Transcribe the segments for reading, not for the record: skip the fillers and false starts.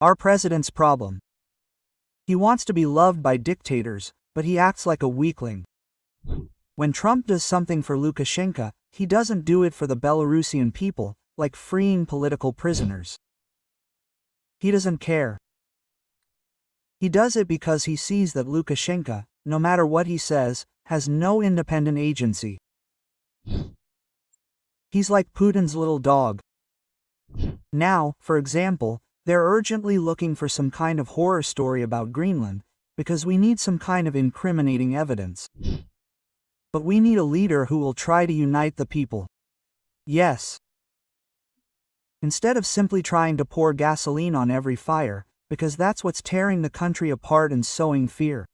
Our president's problem. He wants to be loved by dictators, but he acts like a weakling. When Trump does something for Lukashenko, he doesn't do it for the Belarusian people, like freeing political prisoners. He doesn't care. He does it because he sees that Lukashenko, no matter what he says, has no independent agency. He's like Putin's little dog. Now, for example, they're urgently looking for some kind of horror story about Greenland, because we need some kind of incriminating evidence. But we need a leader who will try to unite the people. Yes. Instead of simply trying to pour gasoline on every fire, because that's what's tearing the country apart and sowing fear.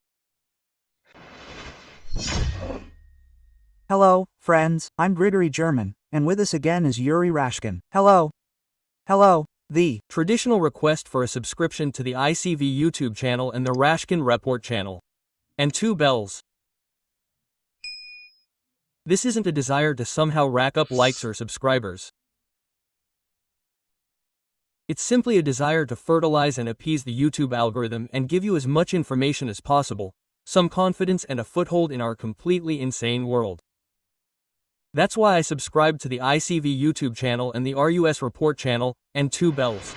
Hello, friends, I'm Hryhoriy Herman, and with us again is Yuri Rashkin. Hello. Hello. The traditional request for a subscription to the ICV YouTube channel and the Rashkin Report channel. And 2 bells. This isn't a desire to somehow rack up likes or subscribers. It's simply a desire to fertilize and appease the YouTube algorithm and give you as much information as possible, some confidence and a foothold in our completely insane world. That's why I subscribed to the ICV YouTube channel and the RUS Report channel, and 2 bells.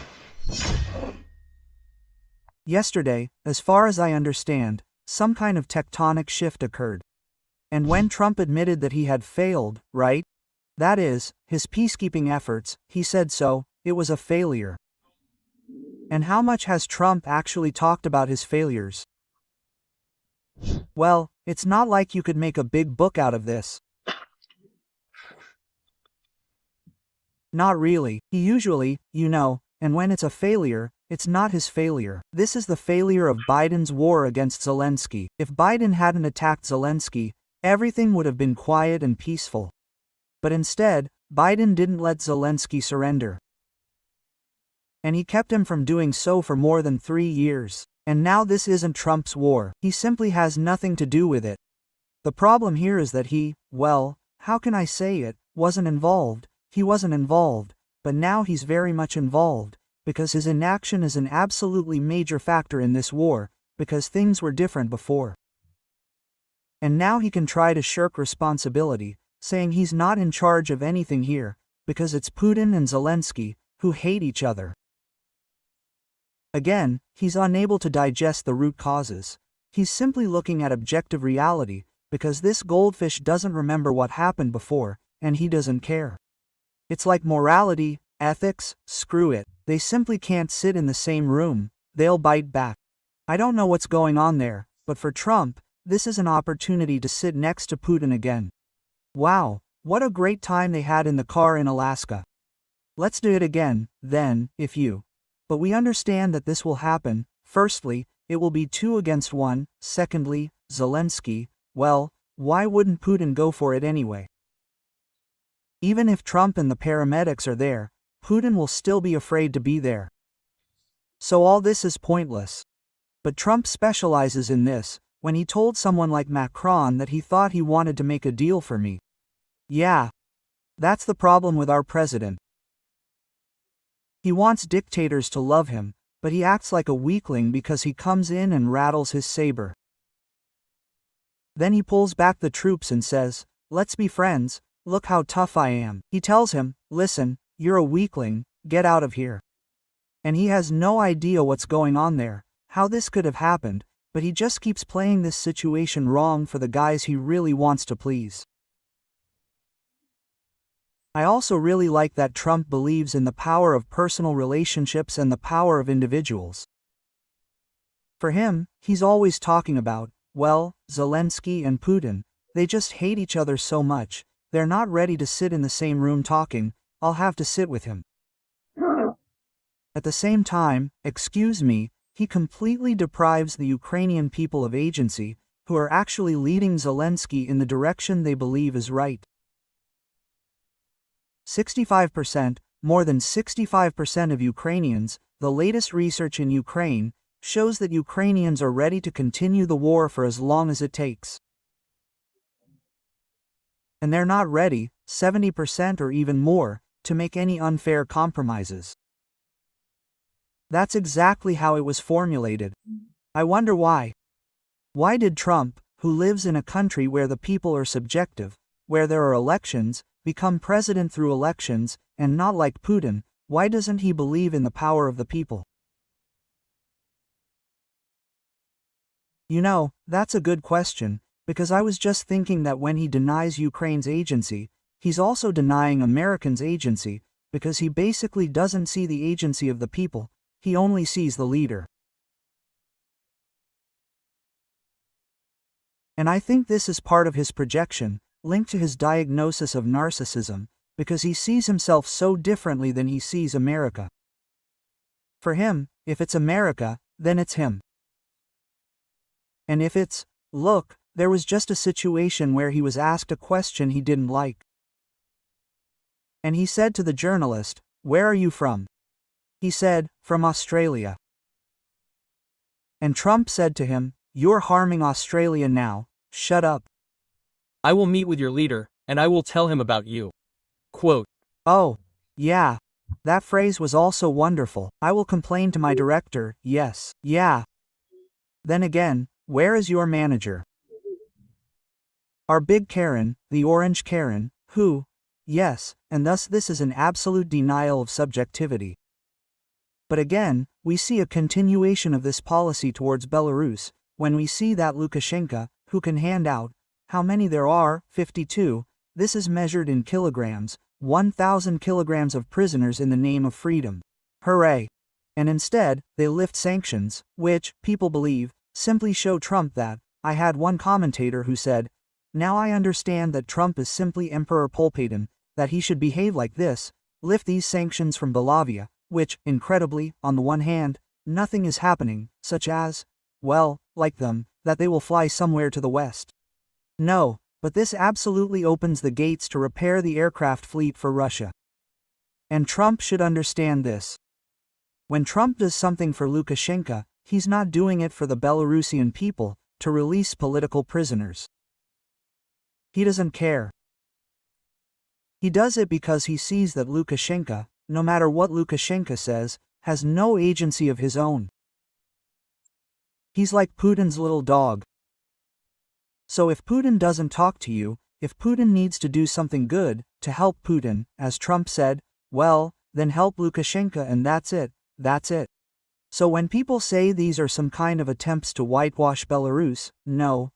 Yesterday, as far as I understand, some kind of tectonic shift occurred. And when Trump admitted that he had failed, right? That is, his peacekeeping efforts, he said so, it was a failure. And how much has Trump actually talked about his failures? Well, it's not like you could make a big book out of this. Not really. He usually, and when it's a failure, it's not his failure. This is the failure of Biden's war against Zelensky. If Biden hadn't attacked Zelensky, everything would have been quiet and peaceful. But instead, Biden didn't let Zelensky surrender. And he kept him from doing so for more than 3 years. And now this isn't Trump's war. He simply has nothing to do with it. The problem here is that he, well, how can I say it, wasn't involved. He wasn't involved, but now he's very much involved, because his inaction is an absolutely major factor in this war, because things were different before. And now he can try to shirk responsibility, saying he's not in charge of anything here, because it's Putin and Zelensky, who hate each other. Again, he's unable to digest the root causes. He's simply looking at objective reality, because this goldfish doesn't remember what happened before, and he doesn't care. It's like morality, ethics, screw it. They simply can't sit in the same room, they'll bite back. I don't know what's going on there, but for Trump, this is an opportunity to sit next to Putin again. Wow, what a great time they had in the car in Alaska. Let's do it again, then, if you. But we understand that this will happen. Firstly, it will be 2 against 1. Secondly, Zelensky, well, why wouldn't Putin go for it anyway? Even if Trump and the paramedics are there, Putin will still be afraid to be there. So all this is pointless. But Trump specializes in this, when he told someone like Macron that he thought he wanted to make a deal for me. Yeah. That's the problem with our president. He wants dictators to love him, but he acts like a weakling because he comes in and rattles his saber. Then he pulls back the troops and says, "Let's be friends. Look how tough I am." He tells him, "Listen, you're a weakling, get out of here." And he has no idea what's going on there, how this could have happened, but he just keeps playing this situation wrong for the guys he really wants to please. I also really like that Trump believes in the power of personal relationships and the power of individuals. For him, he's always talking about, well, Zelensky and Putin, they just hate each other so much. They're not ready to sit in the same room talking, I'll have to sit with him. At the same time, excuse me, he completely deprives the Ukrainian people of agency, who are actually leading Zelensky in the direction they believe is right. 65%, more than 65% of Ukrainians, the latest research in Ukraine, shows that Ukrainians are ready to continue the war for as long as it takes. And they're not ready, 70% or even more, to make any unfair compromises. That's exactly how it was formulated. I wonder why. Why did Trump, who lives in a country where the people are subjective, where there are elections, become president through elections, and not like Putin? Why doesn't he believe in the power of the people? You know, that's a good question, because I was just thinking that when he denies Ukraine's agency, he's also denying Americans' agency, because he basically doesn't see the agency of the people, he only sees the leader. And I think this is part of his projection, linked to his diagnosis of narcissism, because he sees himself so differently than he sees America. For him, if it's America, then it's him. And if it's, look, there was just a situation where he was asked a question he didn't like. And he said to the journalist, "Where are you from?" He said, "From Australia." And Trump said to him, "You're harming Australia now, shut up." I will meet with your leader, and I will tell him about you. Quote. Oh, yeah. That phrase was also wonderful. I will complain to my director, yes, yeah. Then again, where is your manager? Our big Karen, the orange Karen, who? Yes, and thus this is an absolute denial of subjectivity. But again, we see a continuation of this policy towards Belarus, when we see that Lukashenko, who can hand out, how many there are, 52, this is measured in kilograms, 1,000 kilograms of prisoners in the name of freedom. Hooray! And instead, they lift sanctions, which, people believe, simply show Trump that. I had one commentator who said, "Now I understand that Trump is simply Emperor Palpatine, that he should behave like this, lift these sanctions from Belavia, which, incredibly, on the one hand, nothing is happening, such as, well, like them, that they will fly somewhere to the west." No, but this absolutely opens the gates to repair the aircraft fleet for Russia. And Trump should understand this. When Trump does something for Lukashenko, he's not doing it for the Belarusian people, to release political prisoners. He doesn't care. He does it because he sees that Lukashenko, no matter what Lukashenko says, has no agency of his own. He's like Putin's little dog. So if Putin doesn't talk to you, if Putin needs to do something good, to help Putin, as Trump said, well, then help Lukashenko and that's it, that's it. So when people say these are some kind of attempts to whitewash Belarus, no,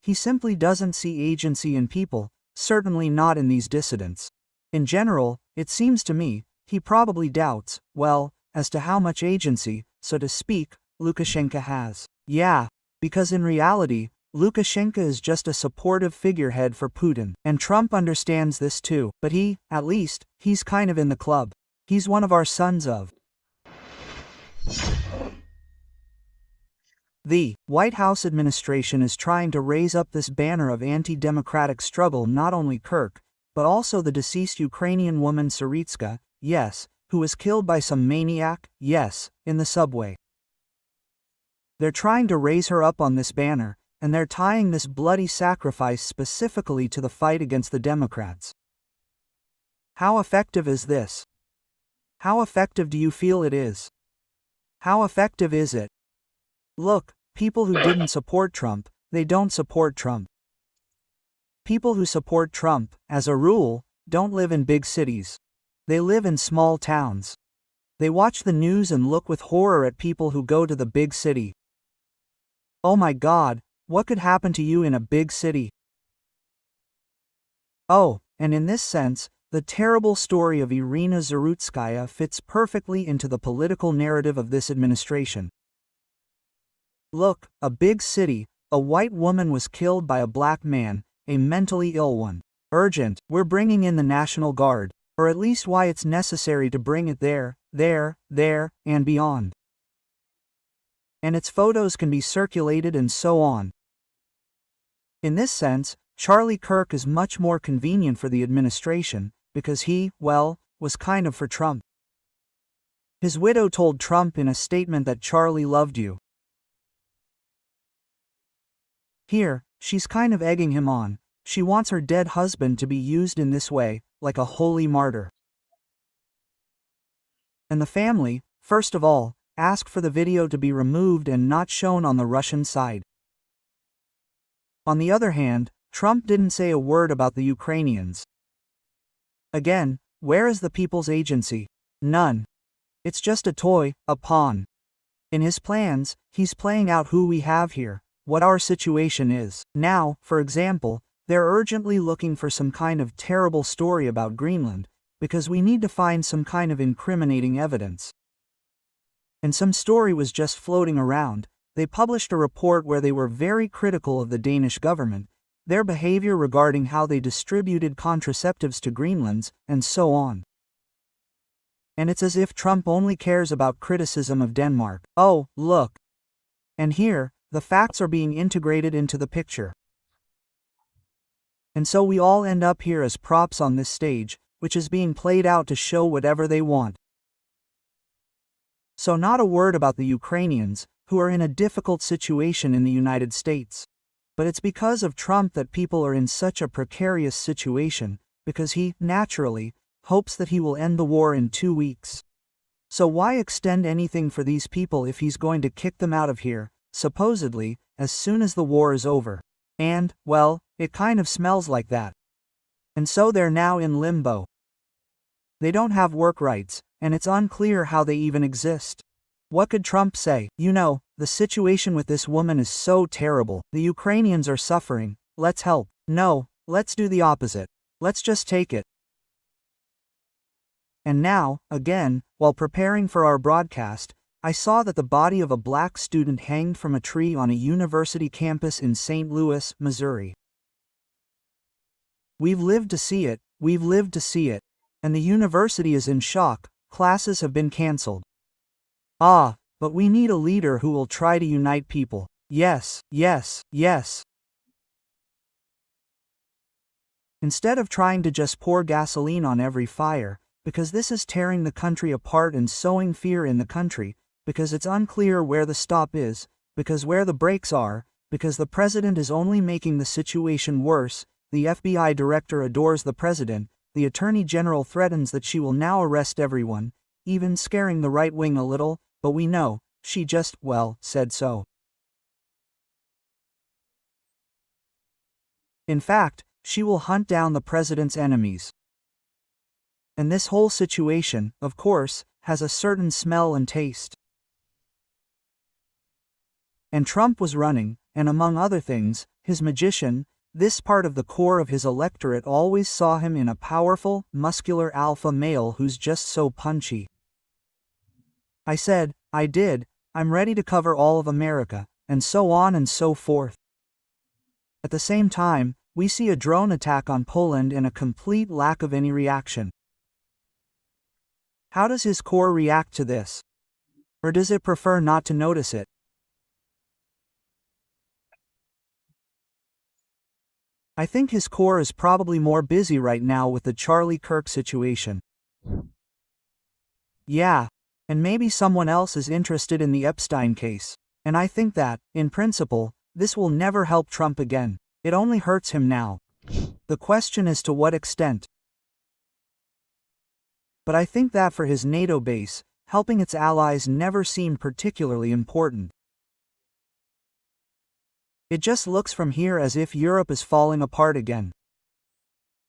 he simply doesn't see agency in people, certainly not in these dissidents. In general, it seems to me, he probably doubts, well, as to how much agency, so to speak, Lukashenko has. Yeah, because in reality, Lukashenko is just a supportive figurehead for Putin, and Trump understands this too, but he, at least, he's kind of in the club. He's one of our sons of. The White House administration is trying to raise up this banner of anti-democratic struggle, not only Kirk, but also the deceased Ukrainian woman Zarutskaya, yes, who was killed by some maniac, yes, in the subway. They're trying to raise her up on this banner, and they're tying this bloody sacrifice specifically to the fight against the Democrats. How effective is this? How effective do you feel it is? How effective is it? Look, people who didn't support Trump, they don't support Trump. People who support Trump, as a rule, don't live in big cities. They live in small towns. They watch the news and look with horror at people who go to the big city. Oh my God, what could happen to you in a big city? Oh, and in this sense, the terrible story of Irina Zarutskaya fits perfectly into the political narrative of this administration. Look, a big city, a white woman was killed by a black man, a mentally ill one. Urgent, we're bringing in the National Guard, or at least why it's necessary to bring it there, and beyond. And its photos can be circulated and so on. In this sense, Charlie Kirk is much more convenient for the administration, because he, well, was kind of for Trump. His widow told Trump in a statement that Charlie loved you. Here, she's kind of egging him on. She wants her dead husband to be used in this way, like a holy martyr. And the family, First of all, ask for the video to be removed and not shown on the Russian side. On the other hand, Trump didn't say a word about the Ukrainians. Again, where is the people's agency? None. It's just a toy, a pawn. In his plans, he's playing out who we have here, what our situation is. Now, for example, they're urgently looking for some kind of terrible story about Greenland, because we need to find some kind of incriminating evidence. And some story was just floating around. They published a report where they were very critical of the Danish government, their behavior regarding how they distributed contraceptives to Greenlands, and so on. And it's as if Trump only cares about criticism of Denmark. Oh, look. And here, the facts are being integrated into the picture. And so we all end up here as props on this stage, which is being played out to show whatever they want. So not a word about the Ukrainians, who are in a difficult situation in the United States. But it's because of Trump that people are in such a precarious situation, because he, naturally, hopes that he will end the war in 2 weeks. So why extend anything for these people if he's going to kick them out of here, supposedly, as soon as the war is over? And, well, it kind of smells like that. And so they're now in limbo. They don't have work rights, and it's unclear how they even exist. What could Trump say? You know, the situation with this woman is so terrible. The Ukrainians are suffering. Let's help. No, let's do the opposite. Let's just take it. And now, again, while preparing for our broadcast, I saw that the body of a black student hanged from a tree on a university campus in St. Louis, Missouri. We've lived to see it, we've lived to see it. And the university is in shock, classes have been canceled. Ah, but we need a leader who will try to unite people. Yes, yes, yes. Instead of trying to just pour gasoline on every fire, because this is tearing the country apart and sowing fear in the country, because it's unclear where the stop is, because where the brakes are, because the president is only making the situation worse, the FBI director adores the president, the attorney general threatens that she will now arrest everyone, even scaring the right wing a little, but we know, she just, well, said so. In fact, she will hunt down the president's enemies. And this whole situation, of course, has a certain smell and taste. And Trump was running, and among other things, his magician, this part of the core of his electorate always saw him in a powerful, muscular alpha male who's just so punchy. I said, I did, I'm ready to cover all of America, and so on and so forth. At the same time, we see a drone attack on Poland and a complete lack of any reaction. How does his core react to this? Or does it prefer not to notice it? I think his core is probably more busy right now with the Charlie Kirk situation. Yeah, and maybe someone else is interested in the Epstein case. And I think that, in principle, this will never help Trump again. It only hurts him now. The question is to what extent. But I think that for his NATO base, helping its allies never seemed particularly important. It just looks from here as if Europe is falling apart again.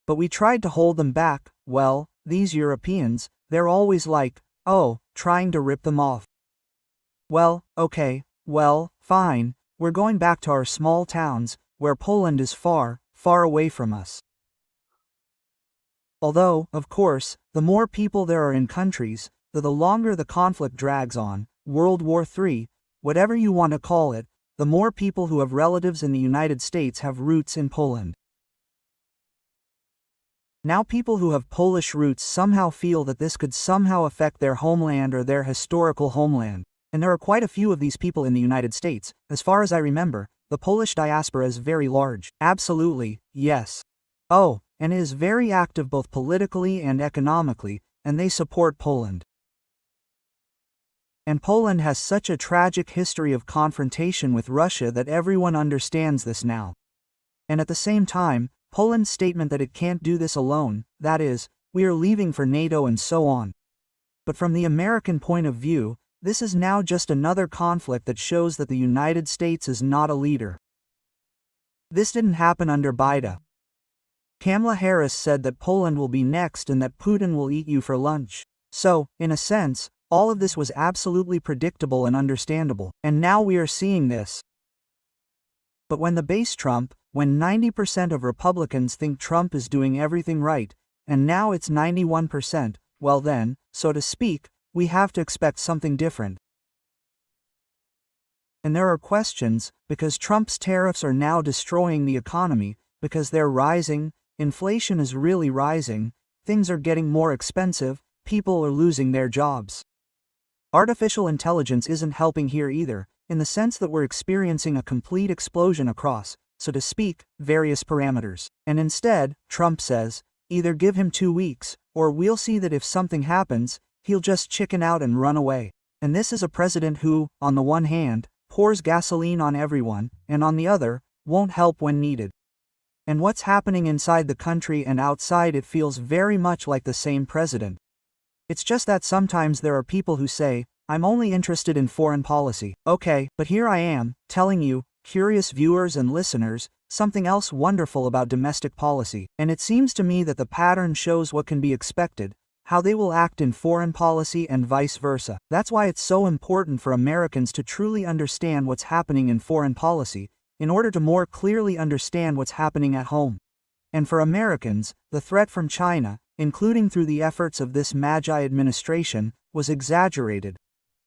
But we tried to hold them back. Well, these Europeans, they're always like, oh, trying to rip them off. Well, okay, well, fine, we're going back to our small towns, where Poland is far, far away from us. Although, of course, the more people there are in countries, the longer the conflict drags on, World War III, whatever you want to call it, the more people who have relatives in the United States have roots in Poland. Now people who have Polish roots somehow feel that this could somehow affect their homeland or their historical homeland. And there are quite a few of these people in the United States. As far as I remember, the Polish diaspora is very large. Absolutely, yes. Oh, and is very active both politically and economically, and they support Poland. And Poland has such a tragic history of confrontation with Russia that everyone understands this now. And at the same time, Poland's statement that it can't do this alone, that is, we are leaving for NATO and so on. But from the American point of view, this is now just another conflict that shows that the United States is not a leader. This didn't happen under Biden. Kamala Harris said that Poland will be next and that Putin will eat you for lunch. So, in a sense, all of this was absolutely predictable and understandable, and now we are seeing this. But when the base Trump, when 90% of Republicans think Trump is doing everything right, and now it's 91%, well then, so to speak, we have to expect something different. And there are questions, because Trump's tariffs are now destroying the economy, because they're rising, inflation is really rising, things are getting more expensive, people are losing their jobs. Artificial intelligence isn't helping here either, in the sense that we're experiencing a complete explosion across, so to speak, various parameters. And instead, Trump says, either give him 2 weeks, or we'll see that if something happens, he'll just chicken out and run away. And this is a president who, on the one hand, pours gasoline on everyone, and on the other, won't help when needed. And what's happening inside the country and outside it feels very much like the same president. It's just that sometimes there are people who say, I'm only interested in foreign policy. Okay, but here I am, telling you, curious viewers and listeners, something else wonderful about domestic policy. And it seems to me that the pattern shows what can be expected, how they will act in foreign policy and vice versa. That's why it's so important for Americans to truly understand what's happening in foreign policy, in order to more clearly understand what's happening at home. And for Americans, the threat from China, including through the efforts of this Magi administration, was exaggerated.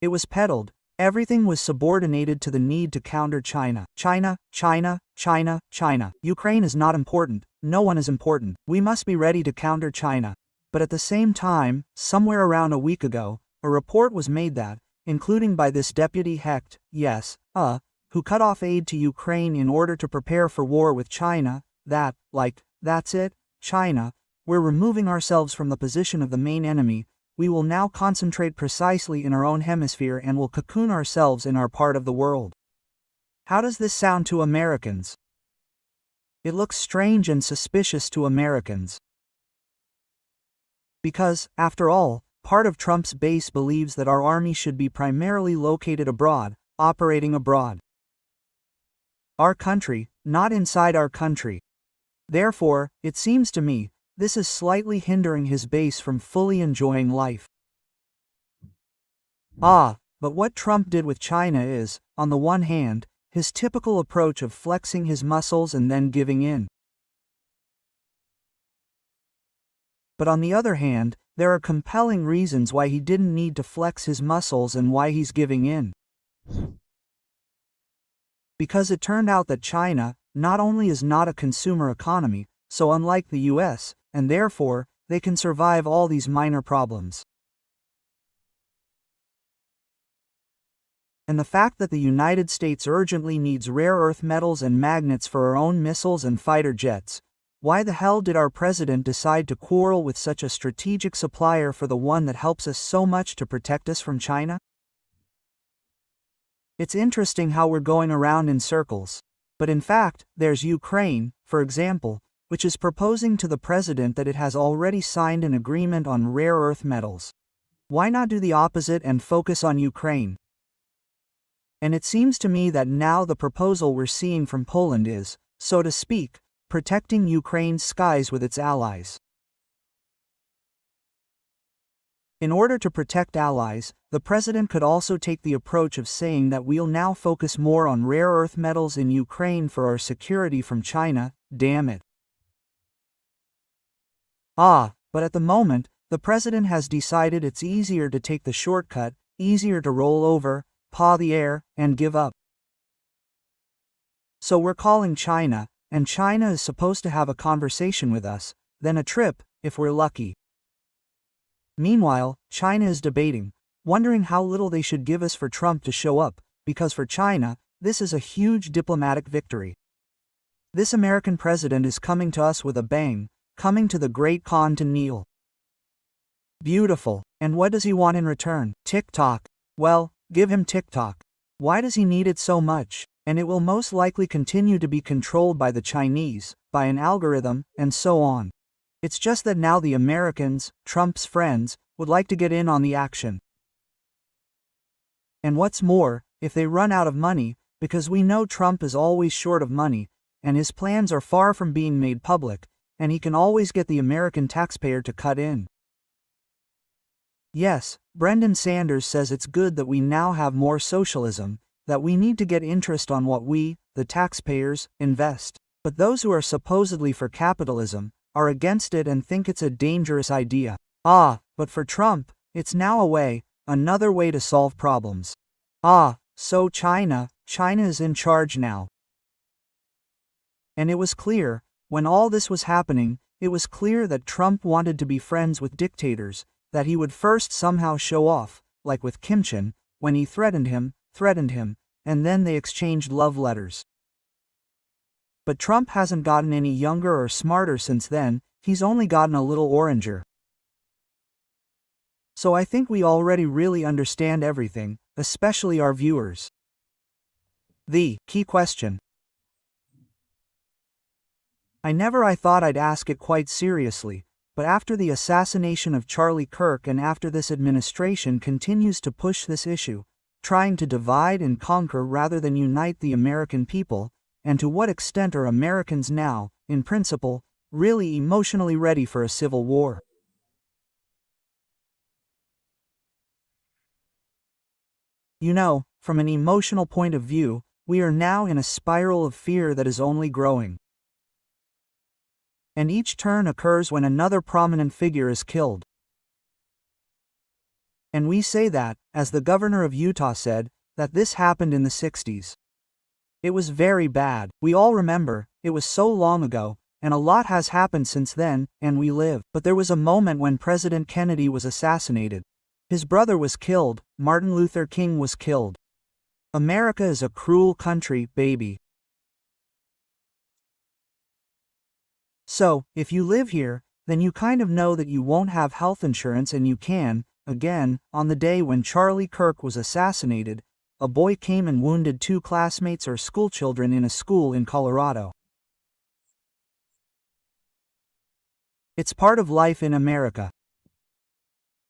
It was peddled. Everything was subordinated to the need to counter China. China, China, China, China. Ukraine is not important. No one is important. We must be ready to counter China. But at the same time, somewhere around a week ago, a report was made that, including by this Deputy Hecht, who cut off aid to Ukraine in order to prepare for war with China, that, that's it, China, we're removing ourselves from the position of the main enemy, we will now concentrate precisely in our own hemisphere and will cocoon ourselves in our part of the world. How does this sound to Americans? It looks strange and suspicious to Americans. Because, after all, part of Trump's base believes that our army should be primarily located abroad, operating abroad. Our country, not inside our country. Therefore, it seems to me, this is slightly hindering his base from fully enjoying life. But what Trump did with China is, on the one hand, his typical approach of flexing his muscles and then giving in. But on the other hand, there are compelling reasons why he didn't need to flex his muscles and why he's giving in. Because it turned out that China, not only is not a consumer economy, so unlike the US, and therefore, they can survive all these minor problems. And the fact that the United States urgently needs rare earth metals and magnets for our own missiles and fighter jets, why the hell did our president decide to quarrel with such a strategic supplier for the one that helps us so much to protect us from China? It's interesting how we're going around in circles. But in fact, there's Ukraine, for example, which is proposing to the president that it has already signed an agreement on rare earth metals. Why not do the opposite and focus on Ukraine? And it seems to me that now the proposal we're seeing from Poland is, so to speak, protecting Ukraine's skies with its allies. In order to protect allies, the president could also take the approach of saying that we'll now focus more on rare earth metals in Ukraine for our security from China, damn it. But at the moment, the president has decided it's easier to take the shortcut, easier to roll over, paw the air, and give up. So we're calling China, and China is supposed to have a conversation with us, then a trip, if we're lucky. Meanwhile, China is debating, wondering how little they should give us for Trump to show up, because for China, this is a huge diplomatic victory. This American president is coming to us with a bang, coming to the great Khan to kneel. Beautiful. And what does he want in return? TikTok. Well, give him TikTok. Why does he need it so much? And it will most likely continue to be controlled by the Chinese, by an algorithm, and so on. It's just that now the Americans, Trump's friends, would like to get in on the action. And what's more, if they run out of money, because we know Trump is always short of money, and his plans are far from being made public, and he can always get the American taxpayer to cut in. Yes, Brendan Sanders says it's good that we now have more socialism, that we need to get interest on what we, the taxpayers, invest. But those who are supposedly for capitalism are against it and think it's a dangerous idea. But for Trump, it's now a way, another way to solve problems. So China is in charge now. And it was clear, when all this was happening, it was clear that Trump wanted to be friends with dictators, that he would first somehow show off, like with Kim Jong-un, when he threatened him, and then they exchanged love letters. But Trump hasn't gotten any younger or smarter since then, he's only gotten a little oranger. So I think we already really understand everything, especially our viewers. The key question. I thought I'd ask it quite seriously, but after the assassination of Charlie Kirk and after this administration continues to push this issue, trying to divide and conquer rather than unite the American people, and to what extent are Americans now, in principle, really emotionally ready for a civil war? You know, from an emotional point of view, we are now in a spiral of fear that is only growing. And each turn occurs when another prominent figure is killed. And we say that, as the governor of Utah said, that this happened in the 60s. It was very bad. We all remember, it was so long ago, and a lot has happened since then, and we live. But there was a moment when President Kennedy was assassinated. His brother was killed, Martin Luther King was killed. America is a cruel country, baby. So, if you live here, then you kind of know that you won't have health insurance and you can, again, on the day when Charlie Kirk was assassinated, a boy came and wounded 2 classmates or schoolchildren in a school in Colorado. It's part of life in America.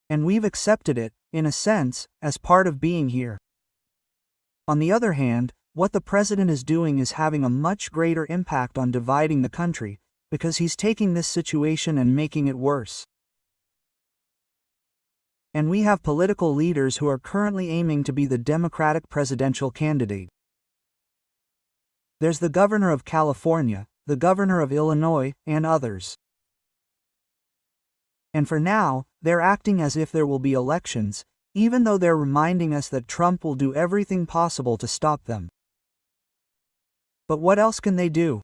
And we've accepted it, in a sense, as part of being here. On the other hand, what the president is doing is having a much greater impact on dividing the country, because he's taking this situation and making it worse. And we have political leaders who are currently aiming to be the Democratic presidential candidate. There's the governor of California, the governor of Illinois, and others. And for now, they're acting as if there will be elections, even though they're reminding us that Trump will do everything possible to stop them. But what else can they do?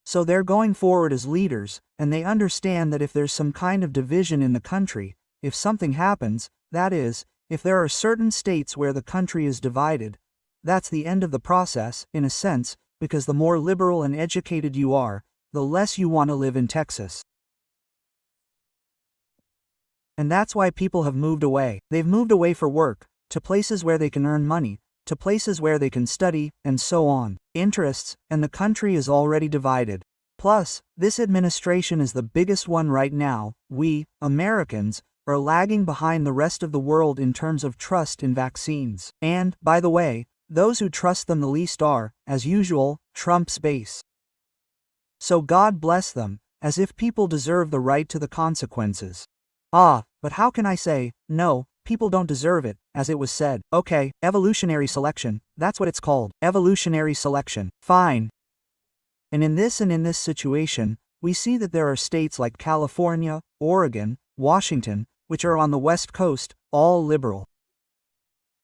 So they're going forward as leaders, and they understand that if there's some kind of division in the country, if something happens, that is, if there are certain states where the country is divided, that's the end of the process, in a sense, because the more liberal and educated you are, the less you want to live in Texas. And that's why people have moved away. They've moved away for work, to places where they can earn money, to places where they can study, and so on. Interests, and the country is already divided. Plus, this administration is the biggest one right now. We, Americans, are lagging behind the rest of the world in terms of trust in vaccines. And, by the way, those who trust them the least are, as usual, Trump's base. So God bless them, as if people deserve the right to the consequences. But how can I say, no, people don't deserve it, as it was said. Okay, evolutionary selection, that's what it's called. Evolutionary selection. Fine. And in this situation, we see that there are states like California, Oregon, Washington, which are on the West Coast, all liberal.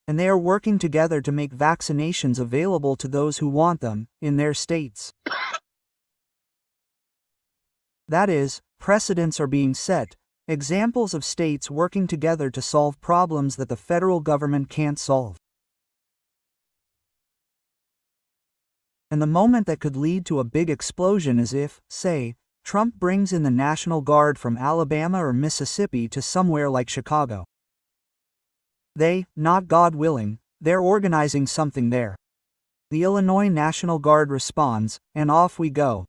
And they are working together to make vaccinations available to those who want them, in their states. That is, precedents are being set, examples of states working together to solve problems that the federal government can't solve. And the moment that could lead to a big explosion is if, say, Trump brings in the National Guard from Alabama or Mississippi to somewhere like Chicago. They, not God willing, they're organizing something there. The Illinois National Guard responds, and off we go.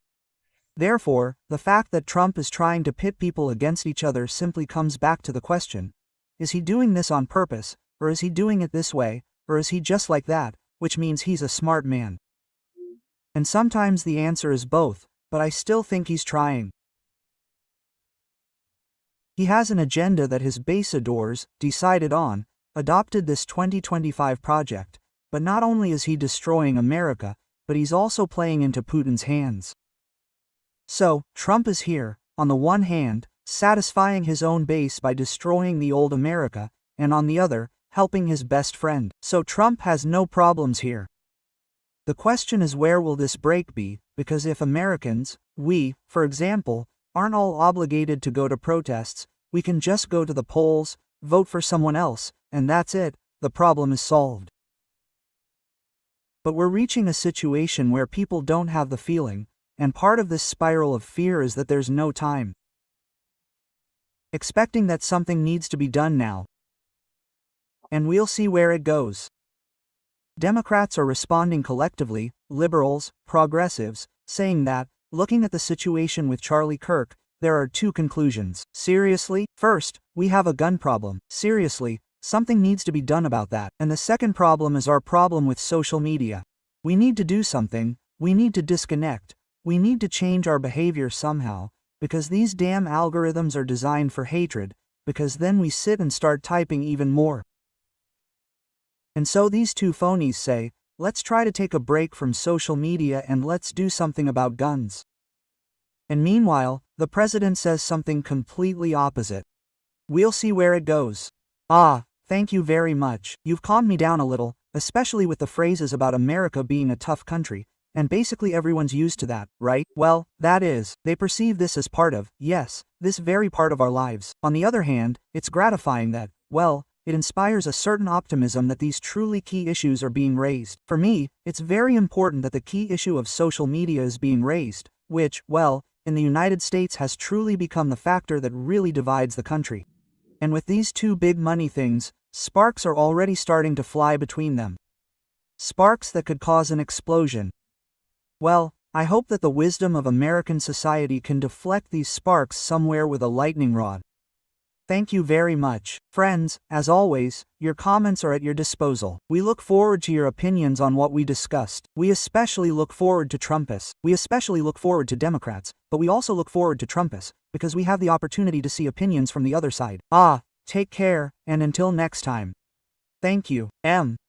Therefore, the fact that Trump is trying to pit people against each other simply comes back to the question, is he doing this on purpose, or is he doing it this way, or is he just like that, which means he's a smart man? And sometimes the answer is both, but I still think he's trying. He has an agenda that his base adores, decided on, adopted this 2025 project, but not only is he destroying America, but he's also playing into Putin's hands. So, Trump is here, on the one hand, satisfying his own base by destroying the old America, and on the other, helping his best friend. So Trump has no problems here. The question is, where will this break be, because if Americans, we, for example, aren't all obligated to go to protests, we can just go to the polls, vote for someone else, and that's it, the problem is solved. But we're reaching a situation where people don't have the feeling, and part of this spiral of fear is that there's no time. Expecting that something needs to be done now. And we'll see where it goes. Democrats are responding collectively, liberals, progressives, saying that, looking at the situation with Charlie Kirk, there are two conclusions. Seriously? First, we have a gun problem. Seriously, something needs to be done about that. And the second problem is our problem with social media. We need to do something, we need to disconnect, we need to change our behavior somehow, because these damn algorithms are designed for hatred, because then we sit and start typing even more. And so these two phonies say, let's try to take a break from social media and let's do something about guns. And meanwhile, the president says something completely opposite. We'll see where it goes. Thank you very much. You've calmed me down a little, especially with the phrases about America being a tough country, and basically everyone's used to that, right? Well, that is, they perceive this as part of, yes, this very part of our lives. On the other hand, it's gratifying that, well, it inspires a certain optimism that these truly key issues are being raised. For me, it's very important that the key issue of social media is being raised, which, well, in the United States has truly become the factor that really divides the country. And with these two big money things, sparks are already starting to fly between them. Sparks that could cause an explosion. Well, I hope that the wisdom of American society can deflect these sparks somewhere with a lightning rod. Thank you very much. Friends, as always, your comments are at your disposal. We look forward to your opinions on what we discussed. We especially look forward to Trumpists. We especially look forward to Democrats, but we also look forward to Trumpists, because we have the opportunity to see opinions from the other side. Take care, and until next time. Thank you.